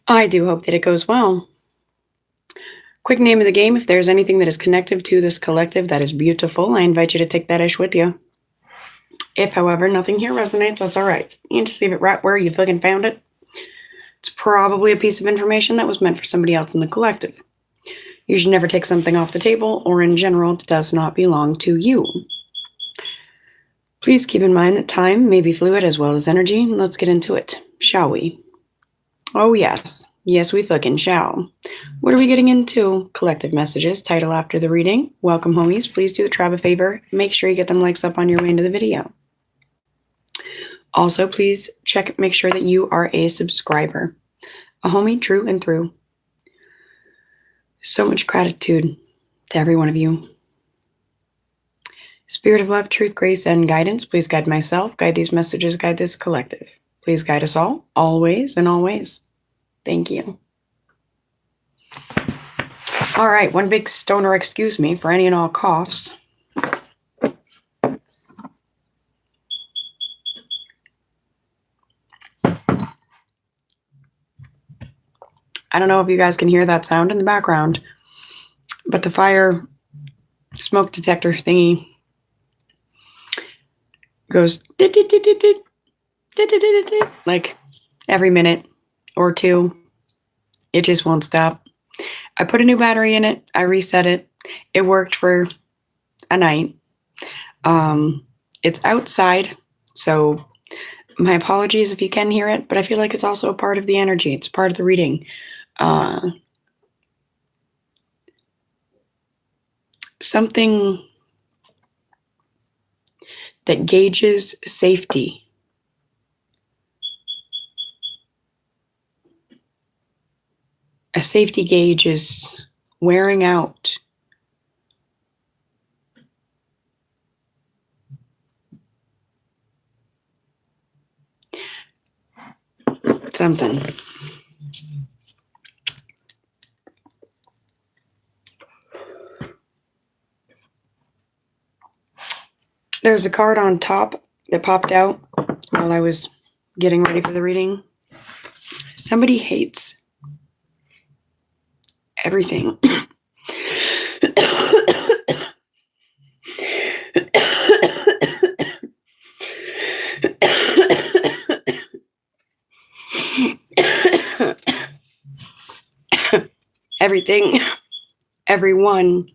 I do hope that it goes well. Quick name of the game: if there's anything that is connective to this collective that is beautiful, I invite you to take that ish with you. If, however, nothing here resonates, that's all right. You can just leave it right where you fucking found it. It's probably a piece of information that was meant for somebody else in the collective. You should never take something off the table, or in general, it does not belong to you. Please keep in mind that time may be fluid as well as energy. Let's get into it, shall we? Oh, yes. Yes, we fucking shall. What are we getting into? Collective messages, title after the reading. Welcome, homies. Please do the tribe a favor. Make sure you get them likes up on your way into the video. Also, please make sure that you are a subscriber. A homie true and through. So much gratitude to every one of you. Spirit of love, truth, grace, and guidance, please guide myself, guide these messages, guide this collective. Please guide us all, always and always. Thank you. All right, one big stoner excuse me for any and all coughs. I don't know if you guys can hear that sound in the background, but the fire smoke detector thingy goes like every minute or two. It just won't stop. I put a new battery in it. I reset it. It worked for a night. It's outside, so my apologies if you can hear it, but I feel like it's also a part of the energy. It's part of the reading. Something that gauges safety. A safety gauge is wearing out. Something. There's a card on top that popped out while I was getting ready for the reading. Somebody hates everything. Everything, everyone,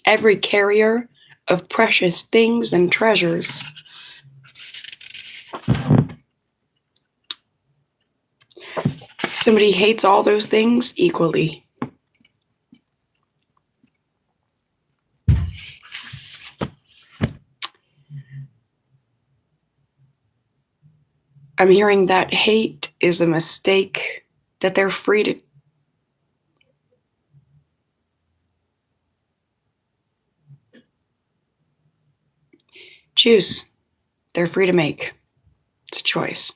every carrier of precious things and treasures. Somebody hates all those things equally. I'm hearing that hate is a mistake that they're free to choose. They're free to make. It's a choice.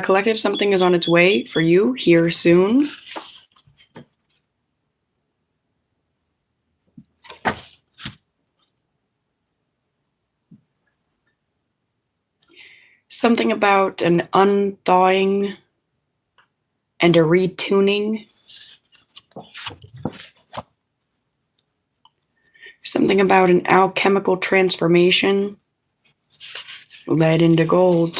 Collective, something is on its way for you here soon. Something about an unthawing and a retuning. Something about an alchemical transformation. Lead into gold.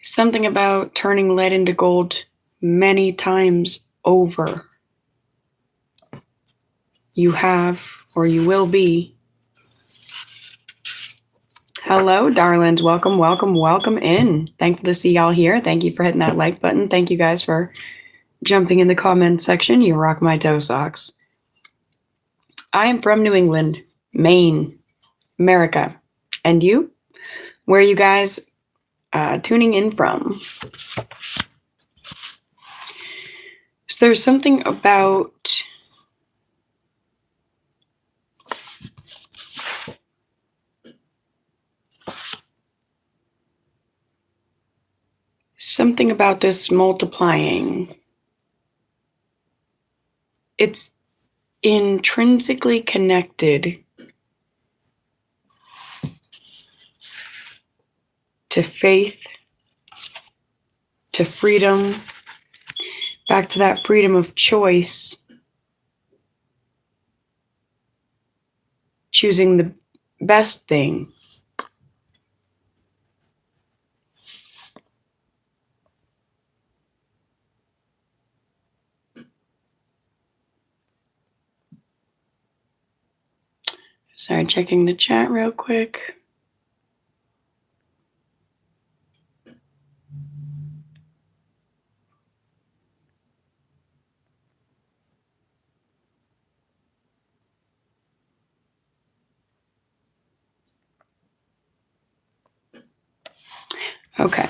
Something about turning lead into gold many times over. You have, or you will be. Hello, darlings. Welcome, welcome, welcome in. Thankful to see y'all here. Thank you for hitting that like button. Thank you guys for jumping in the comments section. You rock my toe socks. I am from New England, Maine, America. And you? Where are you guys tuning in from? So there's something about this multiplying. it's intrinsically connected to faith, to freedom, back to that freedom of choice, choosing the best thing. Sorry, checking the chat real quick. Okay.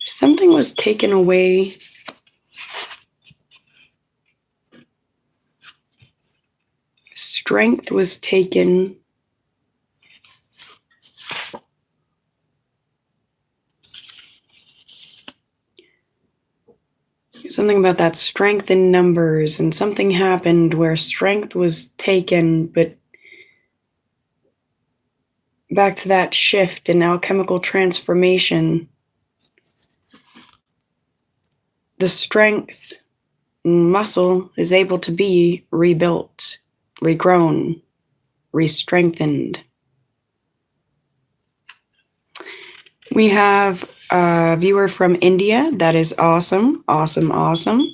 Something was taken away. Strength was taken. Something about that strength in numbers, and something happened where strength was taken, but back to that shift in alchemical transformation. The strength muscle is able to be rebuilt, regrown, re-strengthened. We have a viewer from India. That is awesome, awesome, awesome.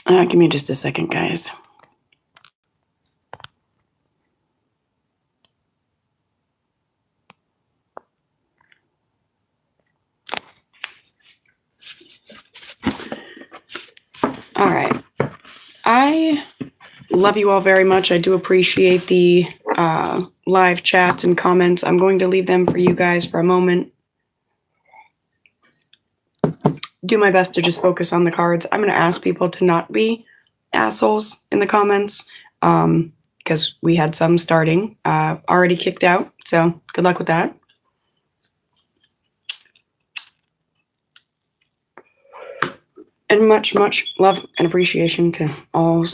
Give me just a second, guys. All right. I love you all very much. I do appreciate the live chats and comments. I'm going to leave them for you guys for a moment. Do my best to just focus on the cards. I'm going to ask people to not be assholes in the comments because we had some starting already kicked out. So good luck with that. And much, much love and appreciation to all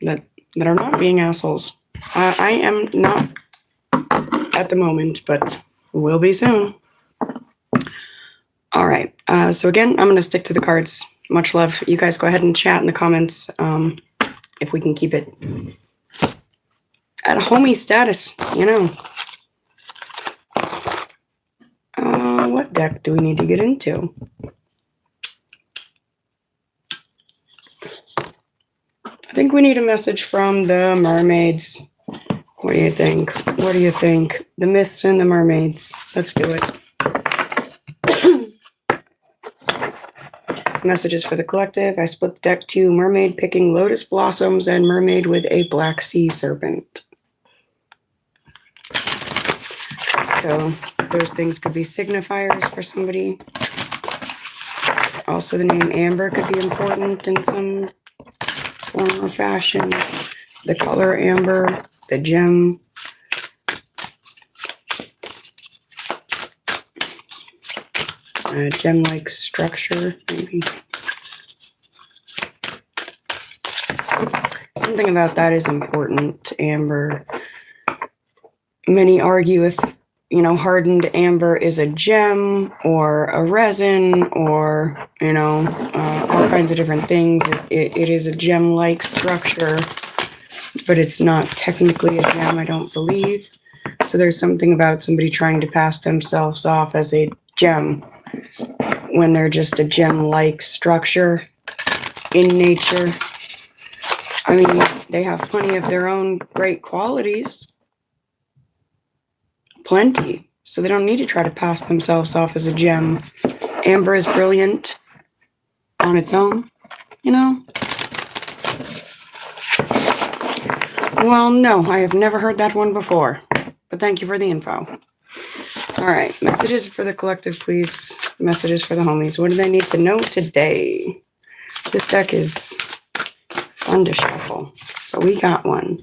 that are not being assholes. I am not at the moment, but will be soon. All right. So again, I'm going to stick to the cards. Much love. You guys go ahead and chat in the comments if we can keep it at a homie status, you know. What deck do we need to get into? I think we need a message from the mermaids. What do you think? What do you think? The myths and the mermaids. Let's do it. Messages for the collective. I split the deck to mermaid picking lotus blossoms and mermaid with a black sea serpent. So those things could be signifiers for somebody. Also, the name Amber could be important in some form or fashion. The color amber, the gem. Gem-like structure, maybe. Something about that is important. Amber. Many argue if, you know, hardened amber is a gem or a resin or, you know, all kinds of different things. It is a gem-like structure, but it's not technically a gem, I don't believe. So there's something about somebody trying to pass themselves off as a gem when they're just a gem-like structure in nature. I mean, they have plenty of their own great qualities. Plenty. So they don't need to try to pass themselves off as a gem. Amber is brilliant on its own, you know? Well, no, I have never heard that one before. But thank you for the info. All right, messages for the collective, please. Messages for the homies. What do they need to know today? This deck is fun to shuffle, but we got one.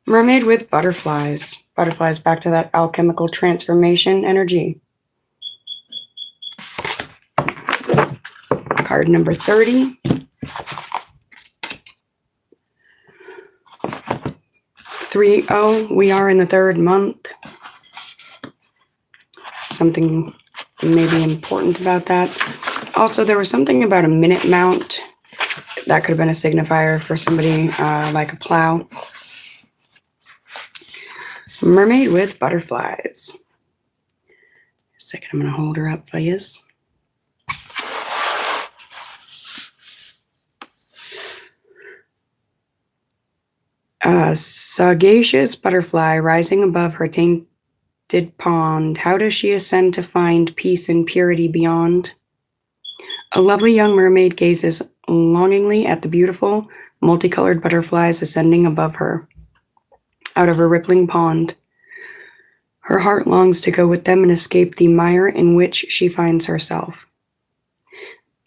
Mermaid with butterflies. Butterflies back to that alchemical transformation energy. Card number 30. 3-0. We are in the 3rd month. Something maybe important about that. Also, there was something about a minute mount. That could have been a signifier for somebody like a plow. Mermaid with butterflies. A second, I'm going to hold her up for you. A sagacious butterfly rising above her tainted pond. How does she ascend to find peace and purity beyond? A lovely young mermaid gazes longingly at the beautiful, multicolored butterflies ascending above her, out of her rippling pond. Her heart longs to go with them and escape the mire in which she finds herself.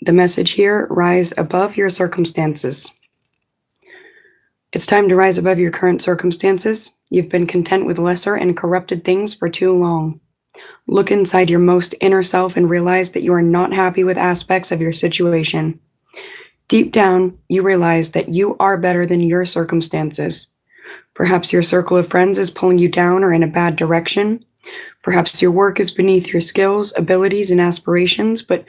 The message here: rise above your circumstances. It's time to rise above your current circumstances. You've been content with lesser and corrupted things for too long. Look inside your most inner self and realize that you are not happy with aspects of your situation. Deep down, you realize that you are better than your circumstances. Perhaps your circle of friends is pulling you down or in a bad direction. Perhaps your work is beneath your skills, abilities, and aspirations, but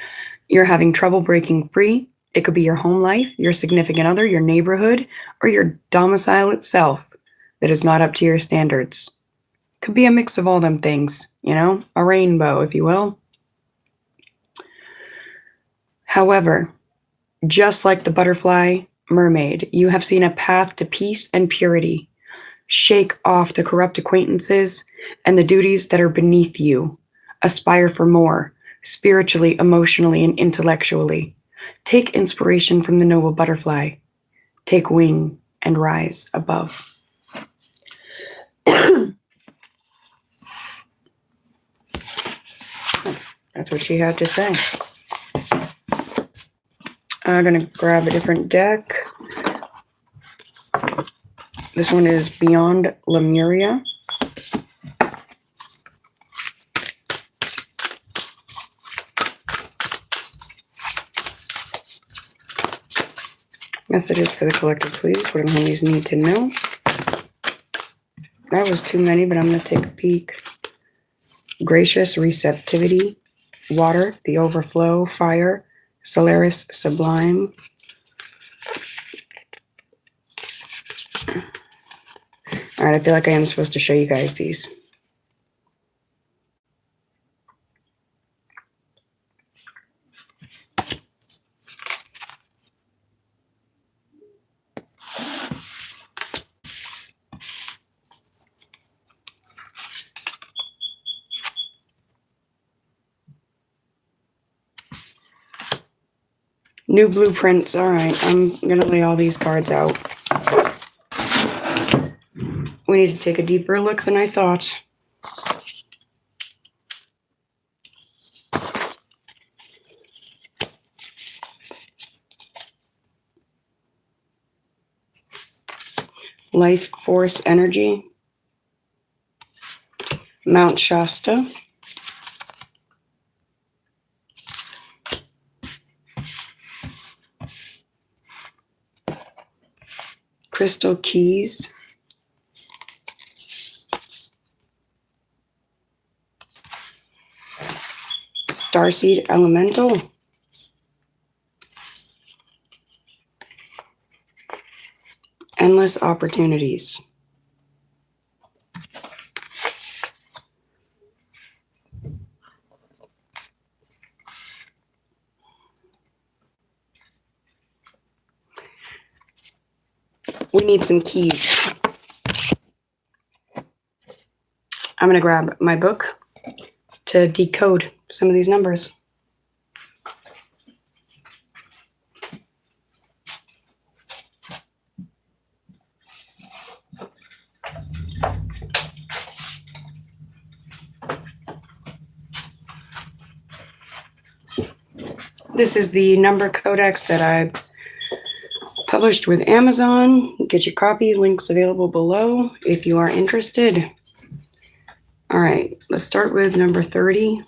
you're having trouble breaking free. It could be your home life, your significant other, your neighborhood, or your domicile itself that is not up to your standards. Could be a mix of all them things, you know, a rainbow, if you will. However, just like the butterfly mermaid, you have seen a path to peace and purity. Shake off the corrupt acquaintances and the duties that are beneath you. Aspire for more, spiritually, emotionally, and intellectually. Take inspiration from the noble butterfly. Take wing and rise above. That's what she had to say. I'm going to grab a different deck. This one is Beyond Lemuria. Messages for the collective, please. What do homies need to know? That was too many, but I'm going to take a peek. Gracious receptivity. Water, the overflow. Fire, Solaris Sublime. All right, I feel like I am supposed to show you guys these. New blueprints. All right, I'm going to lay all these cards out. We need to take a deeper look than I thought. Life Force Energy. Mount Shasta. Crystal Keys. Starseed Elemental. Endless Opportunities. We need some keys. I'm going to grab my book to decode some of these numbers. This is the number codex that I published with Amazon. Get your copy. Links available below if you are interested. All right, let's start with number 30.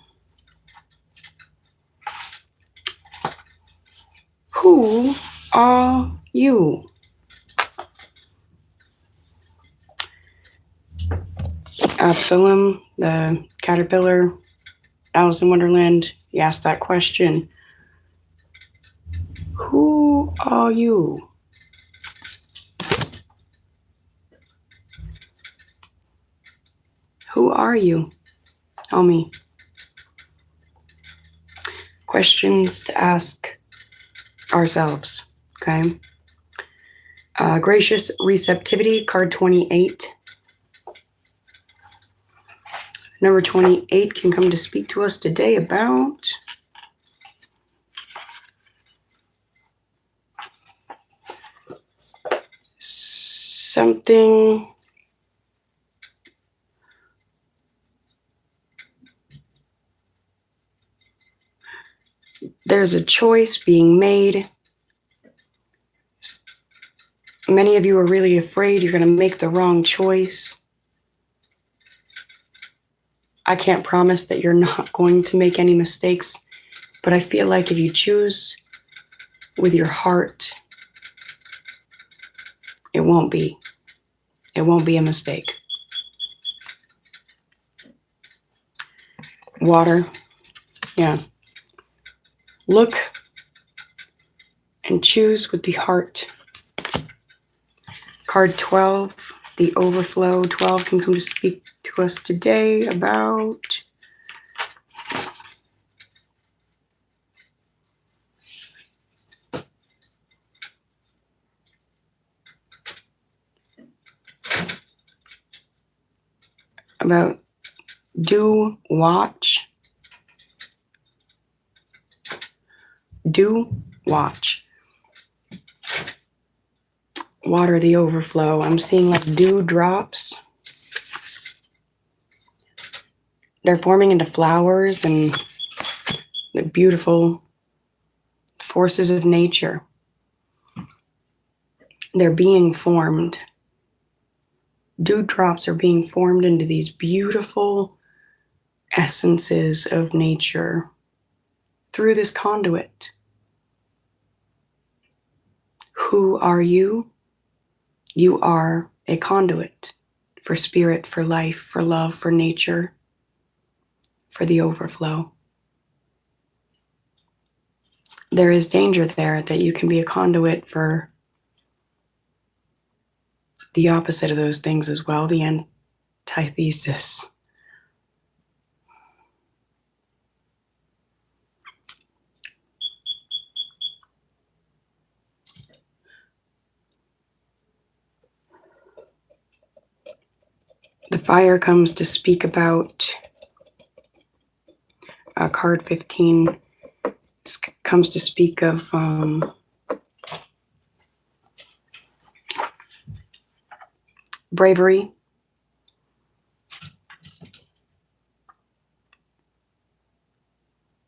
Who are you? Absalom, the caterpillar, Alice in Wonderland, he asked that question. Who are you? Who are you? Tell me. Questions to ask ourselves, okay? Gracious receptivity, card 28. Number 28 can come to speak to us today about something there's a choice being made. Many of you are really afraid you're going to make the wrong choice. I can't promise that you're not going to make any mistakes, but I feel like if you choose with your heart, it won't be a mistake. Water, yeah. Look and choose with the heart. Card 12, the overflow. 12 can come to speak to us today about do watch. Do watch. Water the overflow. I'm seeing like dew drops. They're forming into flowers and the beautiful forces of nature. They're being formed. Dewdrops are being formed into these beautiful essences of nature through this conduit. Who are you? You are a conduit for spirit, for life, for love, for nature, for the overflow. There is danger there that you can be a conduit for the opposite of those things as well, the antithesis. The fire comes to speak about card 15 comes to speak of bravery,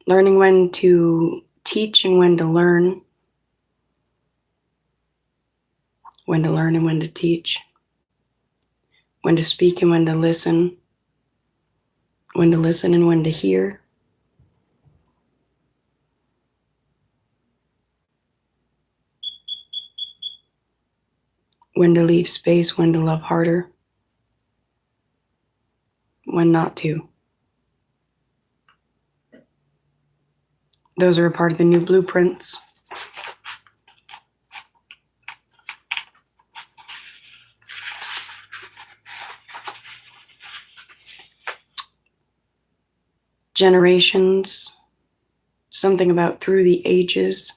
learning when to teach and when to learn, and when to teach, when to speak and when to listen and when to hear. When to leave space, when to love harder, when not to. Those are a part of the new blueprints. Generations, something about through the ages.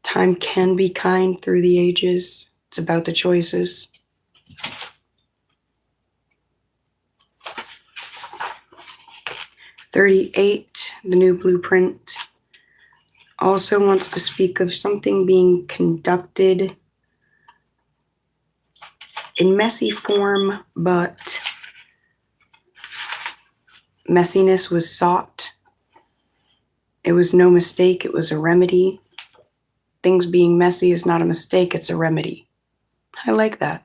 Time can be kind through the ages. It's about the choices. "38, the new blueprint, also wants to speak of something being conducted in messy form, but messiness was sought. It was no mistake, it was a remedy. Things being messy is not a mistake, it's a remedy." I like that.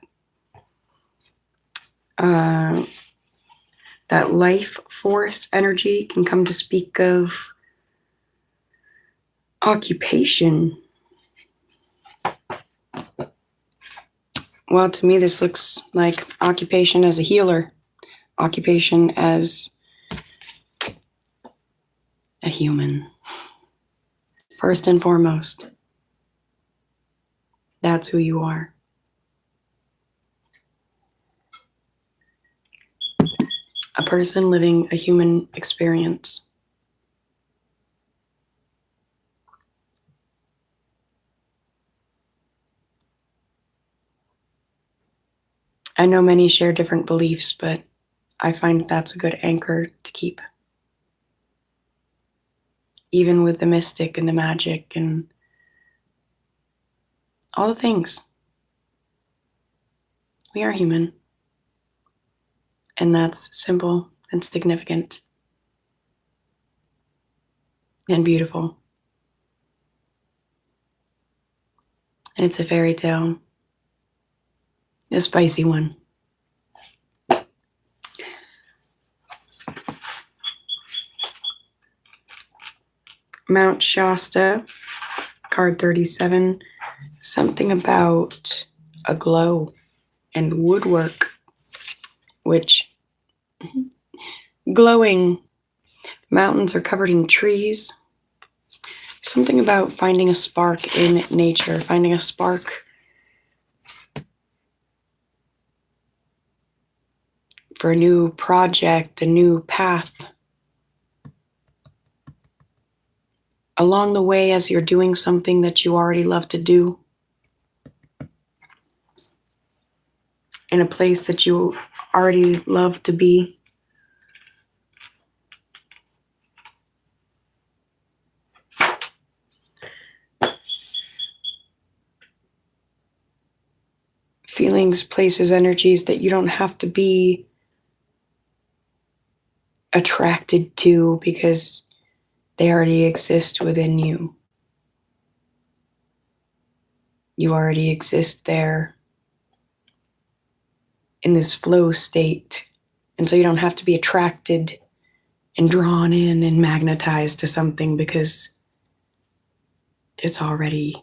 that life force energy can come to speak of occupation. Well, to me, this looks like occupation as a healer, occupation as a human. First and foremost, that's who you are. A person living a human experience. I know many share different beliefs, but I find that's a good anchor to keep. Even with the mystic and the magic and all the things. We are human. And that's simple and significant and beautiful. And it's a fairy tale. A spicy one. Mount Shasta, card 37. Something about a glow and woodwork, which glowing. Mountains are covered in trees. Something about finding a spark in nature, finding a spark for a new project, a new path. Along the way, as you're doing something that you already love to do, in a place that you already love to be. Feelings, places, energies that you don't have to be attracted to because they already exist within you. You already exist there in this flow state. And so you don't have to be attracted and drawn in and magnetized to something because it's already.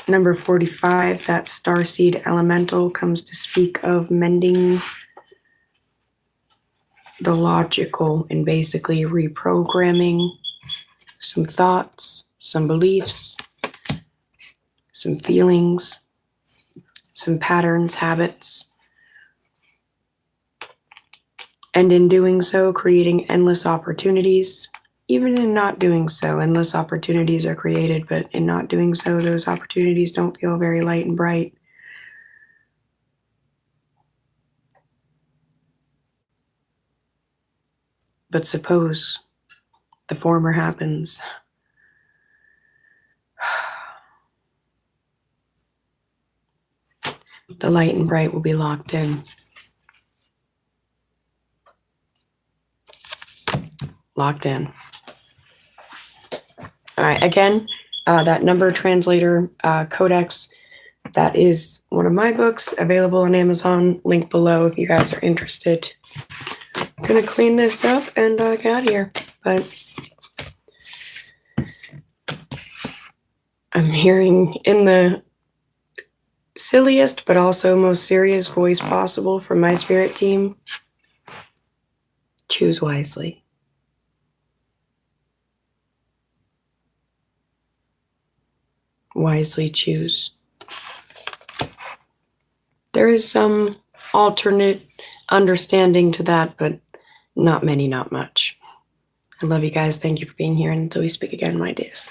Number 45, that starseed elemental comes to speak of mending the logical and basically reprogramming some thoughts, some beliefs, some feelings, some patterns, habits. And in doing so, creating endless opportunities. Even in not doing so, endless opportunities are created, but in not doing so, those opportunities don't feel very light and bright. But suppose the former happens. The light and bright will be locked in. Locked in. All right, again, that number translator codex, that is one of my books, available on Amazon, link below if you guys are interested. I'm gonna clean this up and get out of here, but I'm hearing in the silliest but also most serious voice possible from my spirit team, choose wisely. Wisely choose. There is some alternate understanding to that, but not many, not much. I love you guys. Thank you for being here. And until we speak again, my dears.